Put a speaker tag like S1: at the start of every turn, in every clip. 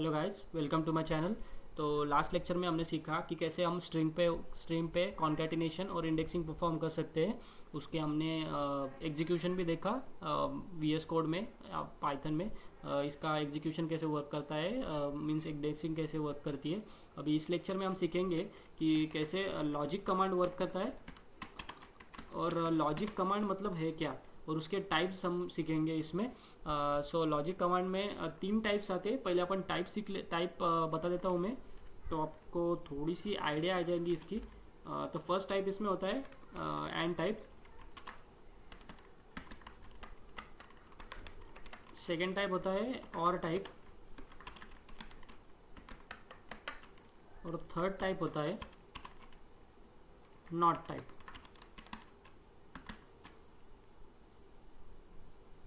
S1: Hello guys, welcome to my channel. तो last lecture में हमने सीखा कि कैसे हम स्ट्रिंग पे कॉन्कैटिनेशन और इंडेक्सिंग परफॉर्म कर सकते हैं। उसके हमने एग्जीक्यूशन भी देखा वीएस कोड में, पाइथन में। इसका एग्जीक्यूशन कैसे वर्क करता है, मींस इंडेक्सिंग कैसे वर्क करती है। अभी इस लेक्चर में हम सीखेंगे कि कैसे लॉजिक कमांड वर्क करता है और लॉजिक कमांड मतलब है क्या, और उसके टाइप्स हम सीखेंगे इसमें। सो लॉजिक कमांड में तीन टाइप्स आते हैं। पहले अपन टाइप सीख ले, टाइप बता देता हूँ मैं, तो आपको थोड़ी सी आइडिया आ जाएगी इसकी। तो फर्स्ट टाइप इसमें होता है एंड टाइप। सेकेंड टाइप होता है और टाइप। और थर्ड टाइप होता है नॉट टाइप।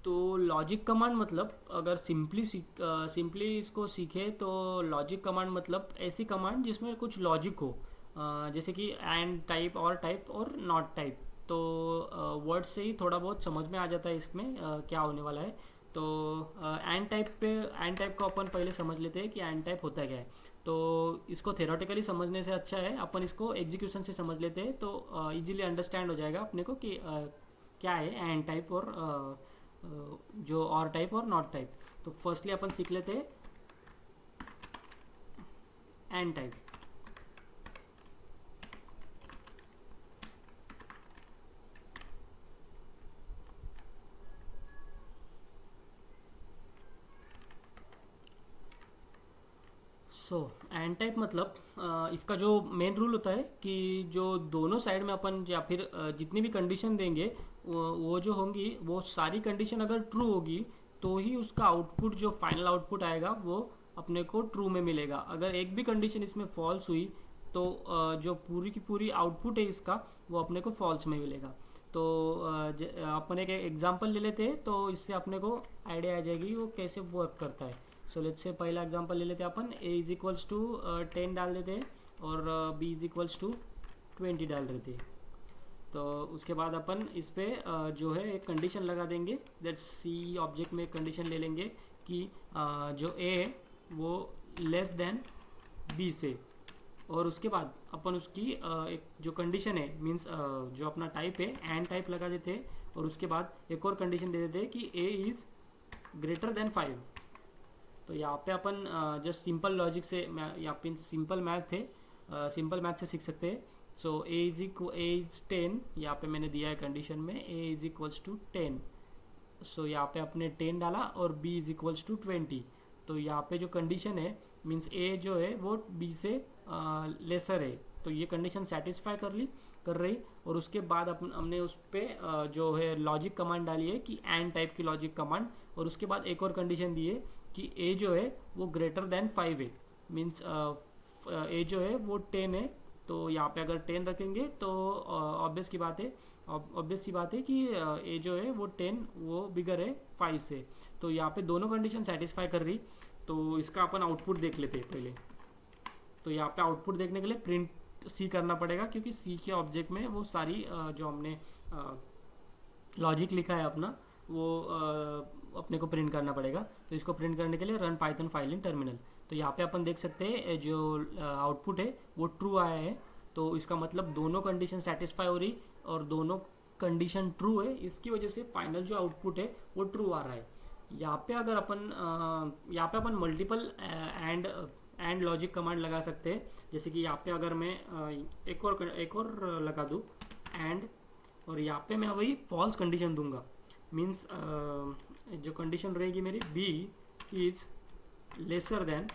S1: तो लॉजिक कमांड मतलब, अगर सिंपली इसको सीखे तो लॉजिक कमांड मतलब ऐसी कमांड जिसमें कुछ लॉजिक हो। जैसे कि एंड टाइप और नॉट टाइप। तो वर्ड से ही थोड़ा बहुत समझ में आ जाता है इसमें क्या होने वाला है। तो एंड टाइप को अपन पहले समझ लेते हैं कि एंड टाइप होता क्या है। तो इसको थेरोटिकली समझने से अच्छा है अपन इसको एग्जीक्यूशन से समझ लेते हैं, तो इजीली अंडरस्टैंड हो जाएगा अपने को कि क्या है एंड टाइप और जो और टाइप और नॉट टाइप। तो फर्स्टली अपन सीख लेते हैं and type. So and type मतलब इसका जो मेन रूल होता है कि जो दोनों साइड में अपन या फिर जितनी भी कंडीशन देंगे वो जो होंगी वो सारी कंडीशन अगर ट्रू होगी तो ही उसका आउटपुट, जो फाइनल आउटपुट आएगा, वो अपने को ट्रू में मिलेगा। अगर एक भी कंडीशन इसमें फॉल्स हुई तो जो पूरी की पूरी आउटपुट है इसका वो अपने को फॉल्स में मिलेगा। तो अपन एक एग्जांपल ले लेते हैं, तो इससे अपने को आइडिया आ जाएगी वो कैसे वर्क करता है। सो लेट्स से पहला एग्जांपल ले लेते हैं अपन। ए इज इक्वल्स टू 10 डाल देते हैं और बी इज इक्वल्स टू 20 डाल देते हैं। तो उसके बाद अपन इस पे जो है एक कंडीशन लगा देंगे। दैट सी ऑब्जेक्ट में एक कंडीशन ले लेंगे कि जो ए है वो लेस देन बी से। और उसके बाद अपन उसकी एक जो कंडीशन है, मीन्स जो अपना टाइप है एंड टाइप लगा देते हैं। और उसके बाद एक और कंडीशन दे देते हैं कि ए इज़ ग्रेटर देन 5। तो यहाँ पे अपन जस्ट सिंपल लॉजिक से, यहाँ पे सिंपल मैथ है, सिंपल मैथ से सीख सकते हैं। सो ए इज 10, यहाँ पे मैंने दिया है कंडीशन में ए इज इक्वल्स टू 10। सो यहाँ पे आपने 10 डाला और बी इज इक्वल्स टू 20। तो यहाँ पे जो कंडीशन है, मीन्स ए जो है वो बी से लेसर है, तो ये कंडीशन सेटिस्फाई कर रही। और उसके बाद हमने उस पर जो है लॉजिक कमांड डाली है कि एंड टाइप की लॉजिक कमांड। और उसके बाद एक और कंडीशन दी है कि ए जो है वो ग्रेटर देन 5 है, मीन्स ए जो है वो 10 है। तो यहाँ पे अगर 10 रखेंगे तो ऑब्वियस सी बात है कि ए जो है वो 10 वो बिगर है 5 से। तो यहाँ पे दोनों कंडीशन सेटिस्फाई कर रही। तो इसका अपन आउटपुट देख लेते हैं पहले। तो यहाँ पे आउटपुट देखने के लिए प्रिंट सी करना पड़ेगा, क्योंकि सी के ऑब्जेक्ट में वो सारी जो हमने लॉजिक लिखा है अपना वो अपने को प्रिंट करना पड़ेगा। तो इसको प्रिंट करने के लिए run Python file in terminal. तो यहाँ पे अपन देख सकते हैं जो आउटपुट है वो ट्रू आया है। तो इसका मतलब दोनों कंडीशन सेटिस्फाई हो रही और दोनों कंडीशन ट्रू है, इसकी वजह से फाइनल जो आउटपुट है वो ट्रू आ रहा है। यहाँ पे अपन मल्टीपल एंड लॉजिक कमांड लगा सकते हैं। जैसे कि यहाँ पे अगर मैं एक और लगा दूँ एंड, और यहाँ पे मैं वही फॉल्स कंडीशन दूंगा। मीन्स जो कंडीशन रहेगी मेरी बी इज लेसर देन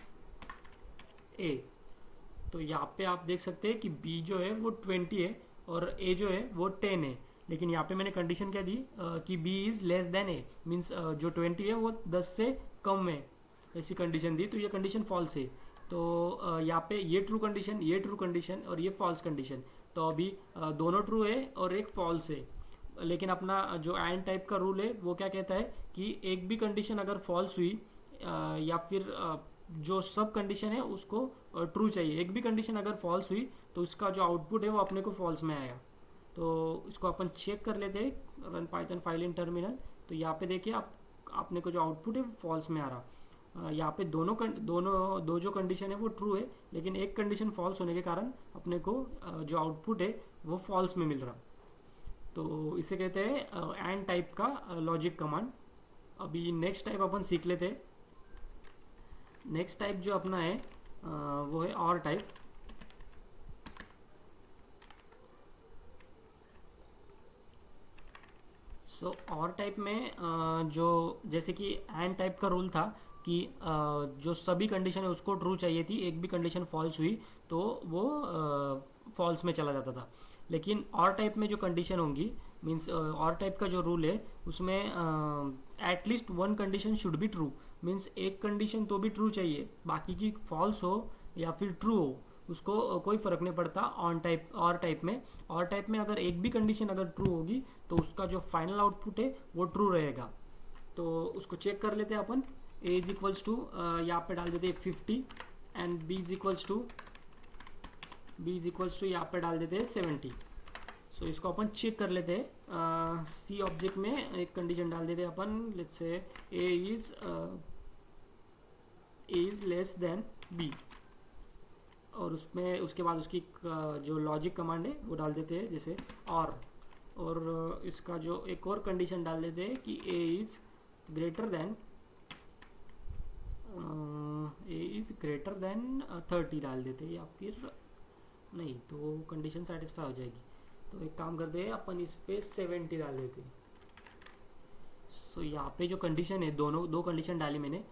S1: ए। तो यहाँ पे आप देख सकते हैं कि बी जो है वो 20 है और ए जो है वो 10 है। लेकिन यहाँ पे मैंने कंडीशन क्या दी कि B is less than A, means जो 20 है वो 10 से कम है, ऐसी कंडीशन दी। तो ये कंडीशन फॉल्स है। तो यहाँ पे ये ट्रू कंडीशन और ये फॉल्स कंडीशन। तो अभी दोनों ट्रू है और एक फॉल्स है। लेकिन अपना जो एंड टाइप का रूल है वो क्या कहता है कि एक भी कंडीशन अगर फॉल्स हुई या फिर जो सब कंडीशन है उसको ट्रू चाहिए। एक भी कंडीशन अगर फॉल्स हुई तो उसका जो आउटपुट है वो अपने को फॉल्स में आएगा। तो इसको अपन चेक कर लेते हैं, run Python file in terminal. तो यहाँ पे देखिए आप, आपने को जो आउटपुट है वो फॉल्स में आ रहा। यहाँ पे दोनों दो जो कंडीशन है वो ट्रू है, लेकिन एक कंडीशन फॉल्स होने के कारण अपने को जो आउटपुट है वो फॉल्स में मिल रहा। तो इसे कहते हैं एंड टाइप का लॉजिक कमांड। अभी नेक्स्ट टाइप अपन सीख लेते हैं। नेक्स्ट टाइप जो अपना है वो है और टाइप। सो और टाइप में जो जैसे कि एंड टाइप का रूल था कि जो सभी कंडीशन है उसको ट्रू चाहिए थी, एक भी कंडीशन फॉल्स हुई तो वो फॉल्स में चला जाता था। लेकिन और टाइप में जो कंडीशन होंगी, मीन्स और टाइप का जो रूल है उसमें at least one condition should be true. Means एक कंडीशन तो भी ट्रू चाहिए, बाकी की फॉल्स हो या फिर ट्रू हो उसको कोई फ़र्क नहीं पड़ता। ऑन टाइप और टाइप में, और टाइप में अगर एक भी कंडीशन अगर ट्रू होगी तो उसका जो फाइनल आउटपुट है वो ट्रू रहेगा। तो उसको चेक कर लेते हैं अपन। ए इज इक्वल्स टू यहाँ पे डाल देते हैं 50 and B is equals to यहाँ पे डाल देते हैं 70। सो इसको अपन चेक कर लेते हैं। सी ऑब्जेक्ट में एक कंडीशन डाल देते हैं अपन, let's say A is less than B, और उसमें उसके बाद उसकी जो लॉजिक कमांड है वो डाल देते हैं जैसे और इसका जो एक और कंडीशन डाल देते हैं कि ए इज ग्रेटर देन 30 डाल देते हैं, या फिर नहीं तो कंडीशन सेटिस्फाई हो जाएगी। तो एक काम करते हैं अपन इस पे 70 डाल देते हैं। सो यहाँ पे जो कंडीशन है, दोनों दो कंडीशन डाली मैंने।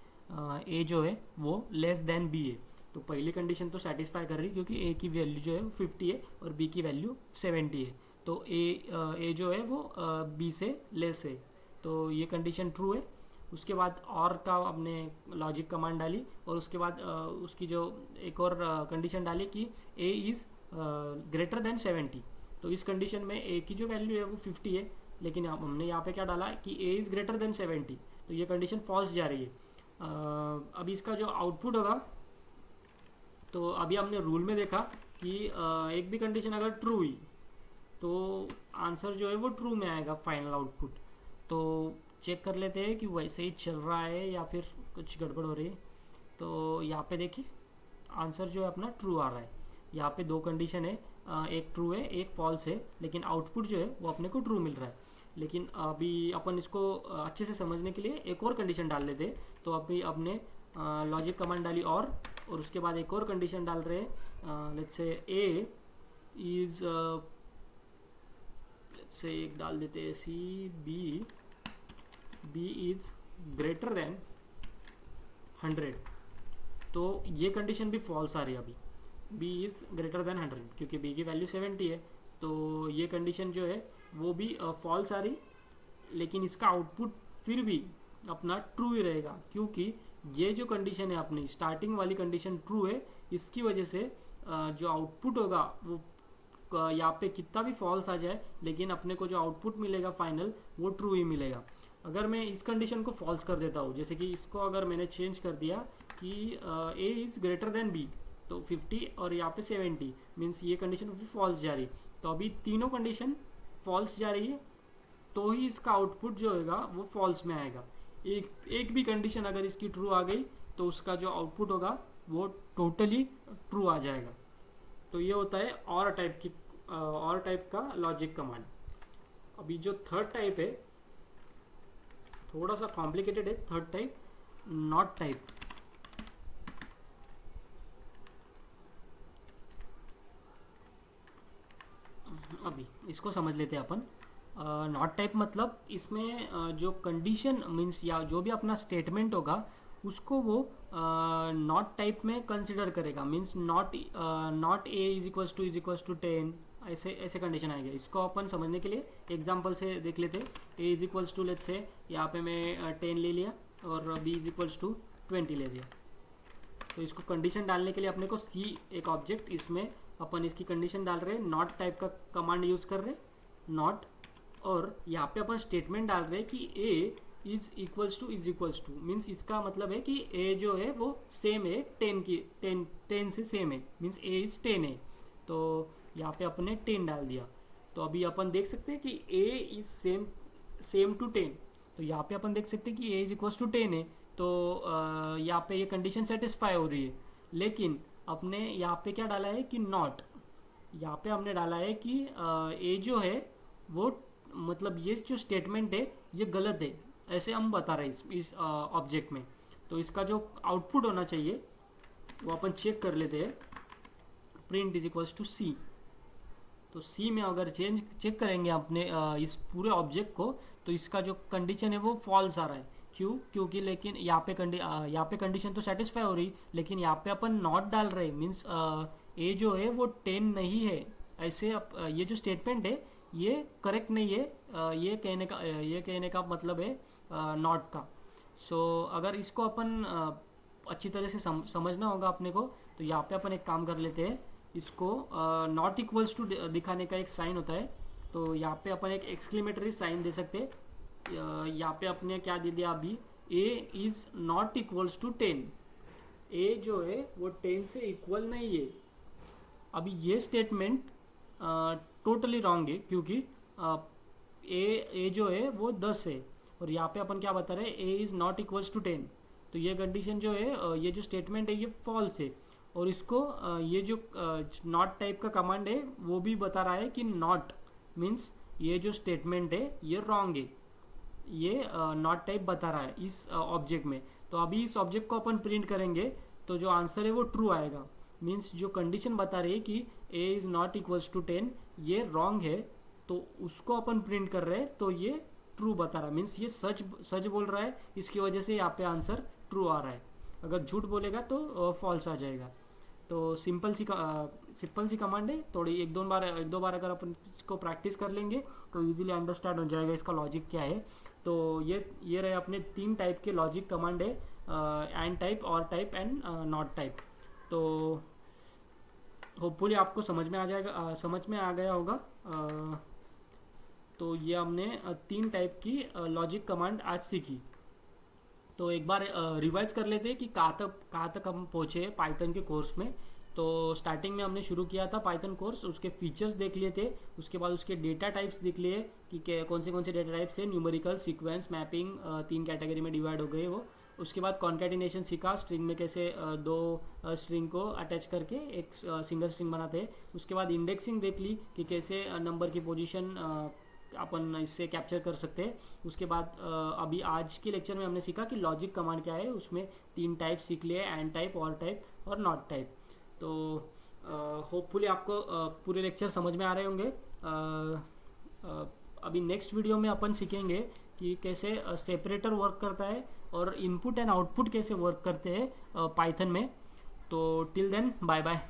S1: ए जो है वो लेस देन बी है, तो पहली कंडीशन तो सेटिस्फाई कर रही क्योंकि ए की वैल्यू जो है वो 50 है और बी की वैल्यू 70 है। तो ए जो है वो बी से लेस है, तो ये कंडीशन ट्रू है। उसके बाद और का हमने लॉजिक कमांड डाली और उसके बाद उसकी जो एक और कंडीशन डाली कि ए इज़ ग्रेटर देन 70। तो इस कंडीशन में ए की जो वैल्यू है वो 50 है, लेकिन हमने यहाँ पे क्या डाला कि ए इज़ ग्रेटर देन 70, तो ये कंडीशन फॉल्स जा रही है। अभी इसका जो आउटपुट होगा, तो अभी हमने रूल में देखा कि एक भी कंडीशन अगर ट्रू हुई तो आंसर जो है वो ट्रू में आएगा फाइनल आउटपुट। तो चेक कर लेते हैं कि वैसे ही चल रहा है या फिर कुछ गड़बड़ हो रही है। तो यहाँ पे देखिए आंसर जो है अपना ट्रू आ रहा है। यहाँ पे दो कंडीशन है, एक ट्रू है एक फॉल्स है, लेकिन आउटपुट जो है वो अपने को ट्रू मिल रहा है। लेकिन अभी अपन इसको अच्छे से समझने के लिए एक और कंडीशन डाल लेते हैं। तो अभी अपने लॉजिक कमांड डाली और उसके बाद एक और कंडीशन डाल रहे हैं, let's say A is let's say एक डाल देते हैं C B is greater than 100। तो ये कंडीशन भी फॉल्स आ रही है अभी, बी इज़ ग्रेटर देन 100 क्योंकि बी की वैल्यू 70 है। तो ये कंडीशन जो है वो भी फॉल्स आ रही, लेकिन इसका आउटपुट फिर भी अपना ट्रू ही रहेगा क्योंकि ये जो कंडीशन है अपनी स्टार्टिंग वाली कंडीशन ट्रू है। इसकी वजह से जो आउटपुट होगा वो यहाँ पे कितना भी फॉल्स आ जाए लेकिन अपने को जो आउटपुट मिलेगा फाइनल वो ट्रू ही मिलेगा। अगर मैं इस कंडीशन को फॉल्स कर देता हूँ, जैसे कि इसको अगर मैंने चेंज कर दिया कि A is greater than B, तो 50 और यहाँ पे 70 मीन्स ये कंडीशन भी फॉल्स जा रही। तो अभी तीनों कंडीशन फॉल्स जा रही है, तो ही इसका आउटपुट जो होगा वो फॉल्स में आएगा। एक भी कंडीशन अगर इसकी ट्रू आ गई तो उसका जो आउटपुट होगा वो टोटली ट्रू आ जाएगा। तो ये होता है और टाइप का लॉजिक कमांड। अभी जो थर्ड टाइप है थोड़ा सा कॉम्प्लिकेटेड है। Third type not type. अभी इसको समझ लेते हैं अपन। नॉट टाइप मतलब इसमें जो कंडीशन मीन्स या जो भी अपना स्टेटमेंट होगा उसको वो नॉट टाइप में कंसिडर करेगा। Means not A is equals to 10, ऐसे ऐसे कंडीशन आएगा। इसको अपन समझने के लिए एग्जांपल से देख लेते। A is equals to let's say यहाँ पे मैं 10 ले लिया और बी इज इक्वल्स टू 20 ले लिया। तो इसको कंडीशन डालने के लिए अपने को सी एक ऑब्जेक्ट, इसमें अपन इसकी कंडीशन डाल रहे हैं, नॉट टाइप का कमांड यूज़ कर रहे हैं नॉट, और यहाँ पे अपन स्टेटमेंट डाल रहे हैं कि ए इज इक्वल्स टू मीन्स इसका मतलब है कि ए जो है वो सेम है 10 से सेम है, मीन्स ए इज 10 है। तो यहाँ पे अपन ने 10 डाल दिया। तो अभी अपन देख सकते हैं कि ए इज सेम टू 10। तो यहाँ पे अपन देख सकते हैं कि ए इज इक्वल्स टू 10 है, तो यहाँ पे ये कंडीशन सेटिस्फाई हो रही है, लेकिन अपने यहाँ पे क्या डाला है कि नॉट, यहाँ पे हमने डाला है कि ए जो है वो, मतलब ये जो स्टेटमेंट है ये गलत है, ऐसे हम बता रहे हैं इस ऑब्जेक्ट में। तो इसका जो आउटपुट होना चाहिए वो अपन चेक कर लेते हैं। प्रिंट इज इक्वल्स टू सी। तो सी में अगर चेक करेंगे अपने इस पूरे ऑब्जेक्ट को, तो इसका जो कंडीशन है वो फॉल्स आ रहा है। क्यों? क्योंकि लेकिन यहाँ पे कंडीशन तो सेटिस्फाई हो रही, लेकिन यहाँ पे अपन नॉट डाल रहे, मीन्स ए जो है वो 10 नहीं है। ऐसे ये जो स्टेटमेंट है ये करेक्ट नहीं है। ये कहने का मतलब है नॉट का। सो अगर इसको अपन अच्छी तरह से समझना होगा अपने को, तो यहाँ पे अपन एक काम कर लेते हैं। इसको नॉट इक्वल्स टू दिखाने का एक साइन होता है, तो यहाँ पे अपन एक एक्सक्लेमेटरी साइन दे सकते हैं। यहाँ पे अपने क्या दे दिया अभी, ए इज नॉट इक्वल्स टू 10। ए जो है वो 10 से इक्वल नहीं है। अभी ये स्टेटमेंट टोटली रॉन्ग है, क्योंकि ए जो है वो 10 है, और यहाँ पे अपन क्या बता रहे हैं, A is not equals to 10। तो ये कंडीशन जो है, ये जो स्टेटमेंट है ये फॉल्स है। और इसको ये जो नॉट टाइप का कमांड है वो भी बता रहा है कि नॉट मीन्स ये जो स्टेटमेंट है ये रॉन्ग है। ये नॉट टाइप बता रहा है इस ऑब्जेक्ट में। तो अभी इस ऑब्जेक्ट को अपन प्रिंट करेंगे, तो जो आंसर है वो ट्रू आएगा। मीन्स जो कंडीशन बता रही है कि A is not equals to 10 ये रॉन्ग है, तो उसको अपन प्रिंट कर रहे हैं, तो ये ट्रू बता रहा है। मीन्स ये सच बोल रहा है, इसकी वजह से यहाँ पे आंसर ट्रू आ रहा है। अगर झूठ बोलेगा तो फॉल्स आ जाएगा। तो सिंपल सी कमांड है। थोड़ी एक दो बार अगर अपन इसको प्रैक्टिस कर लेंगे तो इजीली अंडरस्टैंड हो जाएगा इसका लॉजिक क्या है। तो ये रहे अपने 3 टाइप के लॉजिक कमांड है, एंड टाइप, और टाइप एंड नॉट टाइप। तो होपफुली आपको समझ में आ गया होगा। तो ये हमने 3 टाइप की लॉजिक कमांड आज सीखी। तो एक बार रिवाइज कर लेते हैं कि कहाँ तक हम पहुँचे पाइथन के कोर्स में। तो स्टार्टिंग में हमने शुरू किया था पाइथन कोर्स, उसके फीचर्स देख लिए थे, उसके बाद उसके डेटा टाइप्स देख लिए कि कौन से डेटा टाइप्स है। न्यूमेरिकल, सीक्वेंस, मैपिंग, 3 कैटेगरी में डिवाइड हो गए वो। उसके बाद कॉन्केटिनेशन सीखा, स्ट्रिंग में कैसे 2 स्ट्रिंग को अटैच करके एक सिंगल स्ट्रिंग बनाते हैं। उसके बाद इंडेक्सिंग देख ली कि कैसे नंबर की पोजीशन अपन इससे कैप्चर कर सकते हैं। उसके बाद अभी आज के लेक्चर में हमने सीखा कि लॉजिक कमांड क्या है, उसमें 3 टाइप सीख लिए, एंड टाइप, और टाइप और नॉट टाइप। तो होपफुली आपको पूरे लेक्चर समझ में आ रहे होंगे। अभी नेक्स्ट वीडियो में अपन सीखेंगे कि कैसे सेपरेटर वर्क करता है और इनपुट एंड आउटपुट कैसे वर्क करते हैं पाइथन में। तो टिल देन बाय बाय।